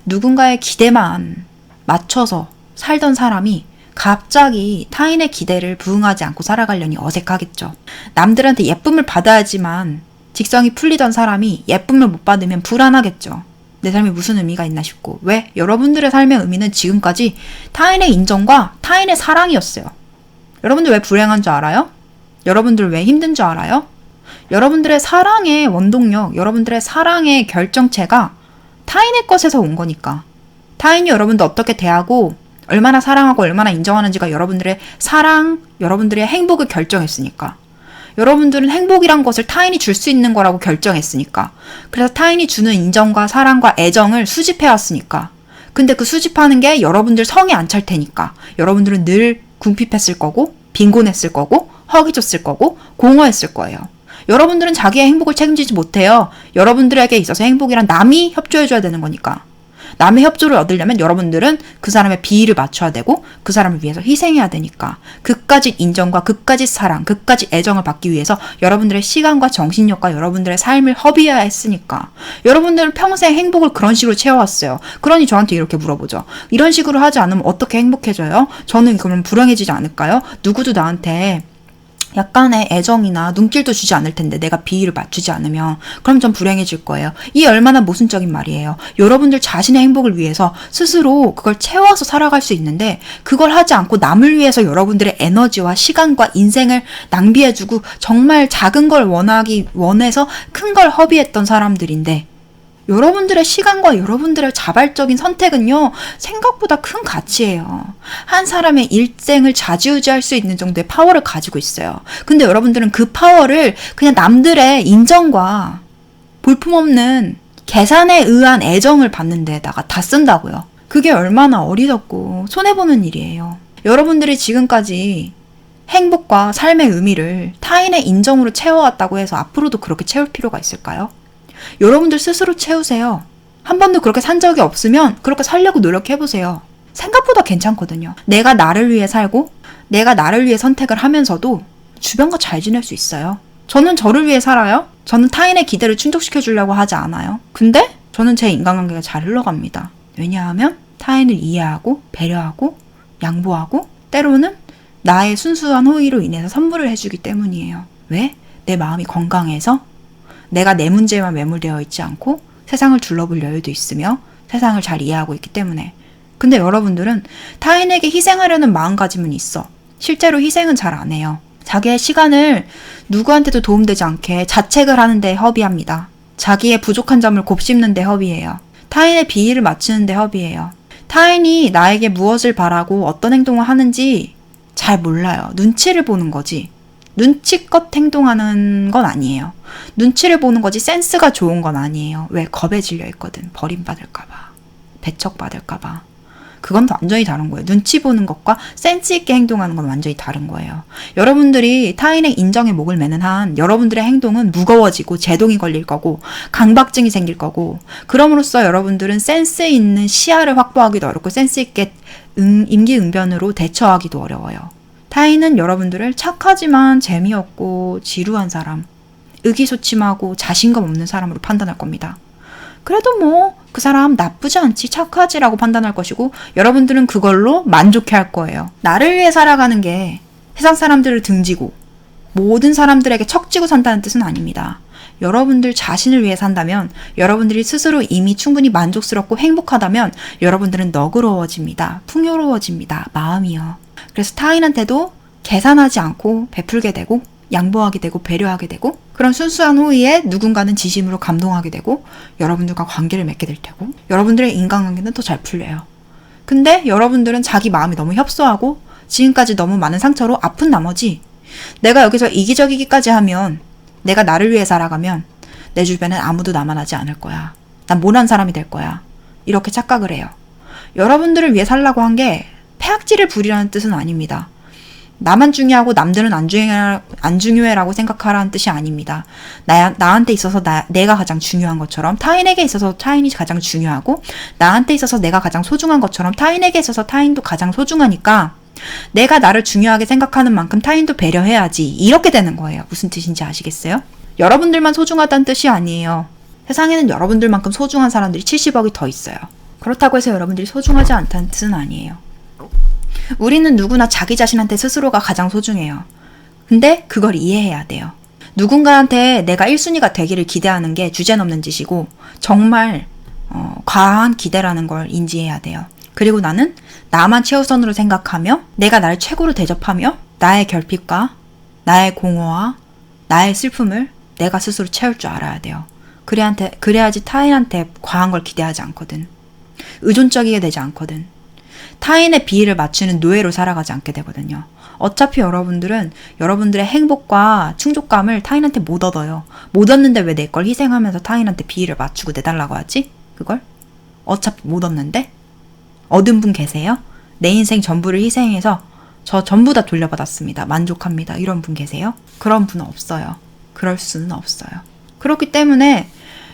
누군가의 기대만 맞춰서 살던 사람이 갑자기 타인의 기대를 부응하지 않고 살아가려니 어색하겠죠. 남들한테 예쁨을 받아야지만 직성이 풀리던 사람이 예쁨을 못 받으면 불안하겠죠. 내 삶에 무슨 의미가 있나 싶고. 왜? 여러분들의 삶의 의미는 지금까지 타인의 인정과 타인의 사랑이었어요. 여러분들 왜 불행한 줄 알아요? 여러분들 왜 힘든 줄 알아요? 여러분들의 사랑의 원동력, 여러분들의 사랑의 결정체가 타인의 것에서 온 거니까. 타인이 여러분들 어떻게 대하고 얼마나 사랑하고 얼마나 인정하는지가 여러분들의 사랑, 여러분들의 행복을 결정했으니까. 여러분들은 행복이란 것을 타인이 줄 수 있는 거라고 결정했으니까. 그래서 타인이 주는 인정과 사랑과 애정을 수집해왔으니까. 근데 그 수집하는 게 여러분들 성에 안 찰 테니까. 여러분들은 늘 궁핍했을 거고, 빈곤했을 거고, 허기졌을 거고, 공허했을 거예요. 여러분들은 자기의 행복을 책임지지 못해요. 여러분들에게 있어서 행복이란 남이 협조해줘야 되는 거니까. 남의 협조를 얻으려면 여러분들은 그 사람의 비위를 맞춰야 되고 그 사람을 위해서 희생해야 되니까. 그까짓 인정과 그까짓 사랑, 그까짓 애정을 받기 위해서 여러분들의 시간과 정신력과 여러분들의 삶을 허비해야 했으니까. 여러분들은 평생 행복을 그런 식으로 채워왔어요. 그러니 저한테 이렇게 물어보죠. 이런 식으로 하지 않으면 어떻게 행복해져요? 저는 그러면 불행해지지 않을까요? 누구도 나한테 약간의 애정이나 눈길도 주지 않을 텐데 내가 비위를 맞추지 않으면 그럼 전 불행해질 거예요. 이 얼마나 모순적인 말이에요. 여러분들 자신의 행복을 위해서 스스로 그걸 채워서 살아갈 수 있는데 그걸 하지 않고 남을 위해서 여러분들의 에너지와 시간과 인생을 낭비해주고 정말 작은 걸 원해서 큰 걸 허비했던 사람들인데 여러분들의 시간과 여러분들의 자발적인 선택은요, 생각보다 큰 가치예요. 한 사람의 일생을 좌지우지할 수 있는 정도의 파워를 가지고 있어요. 근데 여러분들은 그 파워를 그냥 남들의 인정과 볼품없는 계산에 의한 애정을 받는 데다가 다 쓴다고요. 그게 얼마나 어리석고 손해보는 일이에요. 여러분들이 지금까지 행복과 삶의 의미를 타인의 인정으로 채워왔다고 해서 앞으로도 그렇게 채울 필요가 있을까요? 여러분들 스스로 채우세요. 한 번도 그렇게 산 적이 없으면 그렇게 살려고 노력해보세요. 생각보다 괜찮거든요. 내가 나를 위해 살고 내가 나를 위해 선택을 하면서도 주변과 잘 지낼 수 있어요. 저는 저를 위해 살아요. 저는 타인의 기대를 충족시켜주려고 하지 않아요. 근데 저는 제 인간관계가 잘 흘러갑니다. 왜냐하면 타인을 이해하고 배려하고 양보하고 때로는 나의 순수한 호의로 인해서 선물을 해주기 때문이에요. 왜? 내 마음이 건강해서 내가 내 문제에만 매몰되어 있지 않고 세상을 둘러볼 여유도 있으며 세상을 잘 이해하고 있기 때문에. 근데 여러분들은 타인에게 희생하려는 마음가짐은 있어. 실제로 희생은 잘 안 해요. 자기의 시간을 누구한테도 도움되지 않게 자책을 하는 데 허비합니다. 자기의 부족한 점을 곱씹는 데 허비해요. 타인의 비위를 맞추는 데 허비해요. 타인이 나에게 무엇을 바라고 어떤 행동을 하는지 잘 몰라요. 눈치를 보는 거지. 눈치껏 행동하는 건 아니에요. 눈치를 보는 거지 센스가 좋은 건 아니에요. 왜? 겁에 질려 있거든. 버림받을까봐. 배척받을까봐. 그건 완전히 다른 거예요. 눈치 보는 것과 센스 있게 행동하는 건 완전히 다른 거예요. 여러분들이 타인의 인정에 목을 매는 한 여러분들의 행동은 무거워지고 제동이 걸릴 거고 강박증이 생길 거고 그럼으로써 여러분들은 센스 있는 시야를 확보하기도 어렵고 센스 있게 임기응변으로 대처하기도 어려워요. 타인은 여러분들을 착하지만 재미없고 지루한 사람, 의기소침하고 자신감 없는 사람으로 판단할 겁니다. 그래도 뭐 그 사람 나쁘지 않지 착하지라고 판단할 것이고 여러분들은 그걸로 만족해할 거예요. 나를 위해 살아가는 게 세상 사람들을 등지고 모든 사람들에게 척지고 산다는 뜻은 아닙니다. 여러분들 자신을 위해 산다면 여러분들이 스스로 이미 충분히 만족스럽고 행복하다면 여러분들은 너그러워집니다. 풍요로워집니다. 마음이요. 그래서 타인한테도 계산하지 않고 베풀게 되고 양보하게 되고 배려하게 되고 그런 순수한 호의에 누군가는 진심으로 감동하게 되고 여러분들과 관계를 맺게 될 테고 여러분들의 인간관계는 더 잘 풀려요. 근데 여러분들은 자기 마음이 너무 협소하고 지금까지 너무 많은 상처로 아픈 나머지 내가 여기서 이기적이기까지 하면 내가 나를 위해 살아가면 내 주변엔 아무도 나만 하지 않을 거야. 난 모난 사람이 될 거야. 이렇게 착각을 해요. 여러분들을 위해 살라고 한 게 폐악질을 부리라는 뜻은 아닙니다. 나만 중요하고 남들은 안 중요해라고 생각하라는 뜻이 아닙니다. 나한테 있어서 내가 가장 중요한 것처럼 타인에게 있어서 타인이 가장 중요하고 나한테 있어서 내가 가장 소중한 것처럼 타인에게 있어서 타인도 가장 소중하니까 내가 나를 중요하게 생각하는 만큼 타인도 배려해야지 이렇게 되는 거예요. 무슨 뜻인지 아시겠어요? 여러분들만 소중하다는 뜻이 아니에요. 세상에는 여러분들만큼 소중한 사람들이 70억이 더 있어요. 그렇다고 해서 여러분들이 소중하지 않다는 뜻은 아니에요. 우리는 누구나 자기 자신한테 스스로가 가장 소중해요. 근데 그걸 이해해야 돼요. 누군가한테 내가 1순위가 되기를 기대하는 게 주제넘는 짓이고 정말 과한 기대라는 걸 인지해야 돼요. 그리고 나는 나만 최우선으로 생각하며 내가 나를 최고로 대접하며 나의 결핍과 나의 공허와 나의 슬픔을 내가 스스로 채울 줄 알아야 돼요. 그래야지 타인한테 과한 걸 기대하지 않거든. 의존적이게 되지 않거든. 타인의 비위를 맞추는 노예로 살아가지 않게 되거든요. 어차피 여러분들은 여러분들의 행복과 충족감을 타인한테 못 얻어요. 못 얻는데 왜 내 걸 희생하면서 타인한테 비위를 맞추고 내달라고 하지? 그걸? 어차피 못 얻는데? 얻은 분 계세요? 내 인생 전부를 희생해서 저 전부 다 돌려받았습니다. 만족합니다. 이런 분 계세요? 그런 분은 없어요. 그럴 수는 없어요. 그렇기 때문에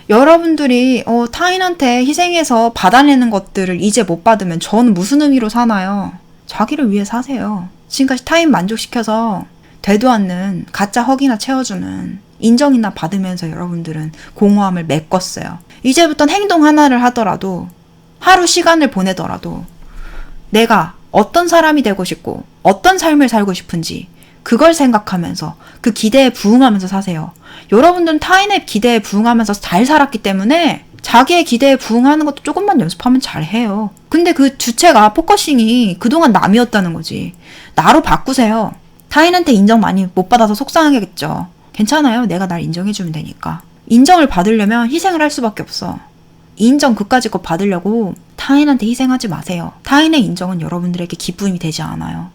여러분들이 타인한테 희생해서 받아내는 것들을 이제 못 받으면 저는 무슨 의미로 사나요? 자기를 위해 사세요. 지금까지 타인 만족시켜서 되도 않는 가짜 허기나 채워주는 인정이나 받으면서 여러분들은 공허함을 메꿨어요. 이제부터는 행동 하나를 하더라도 하루 시간을 보내더라도 내가 어떤 사람이 되고 싶고 어떤 삶을 살고 싶은지 그걸 생각하면서 그 기대에 부응하면서 사세요. 여러분들은 타인의 기대에 부응하면서 잘 살았기 때문에 자기의 기대에 부응하는 것도 조금만 연습하면 잘해요. 근데 그 주체가 포커싱이 그동안 남이었다는 거지. 나로 바꾸세요. 타인한테 인정 많이 못 받아서 속상하겠죠. 괜찮아요. 내가 날 인정해주면 되니까. 인정을 받으려면 희생을 할 수밖에 없어. 인정 그까짓 거 받으려고 타인한테 희생하지 마세요. 타인의 인정은 여러분들에게 기쁨이 되지 않아요.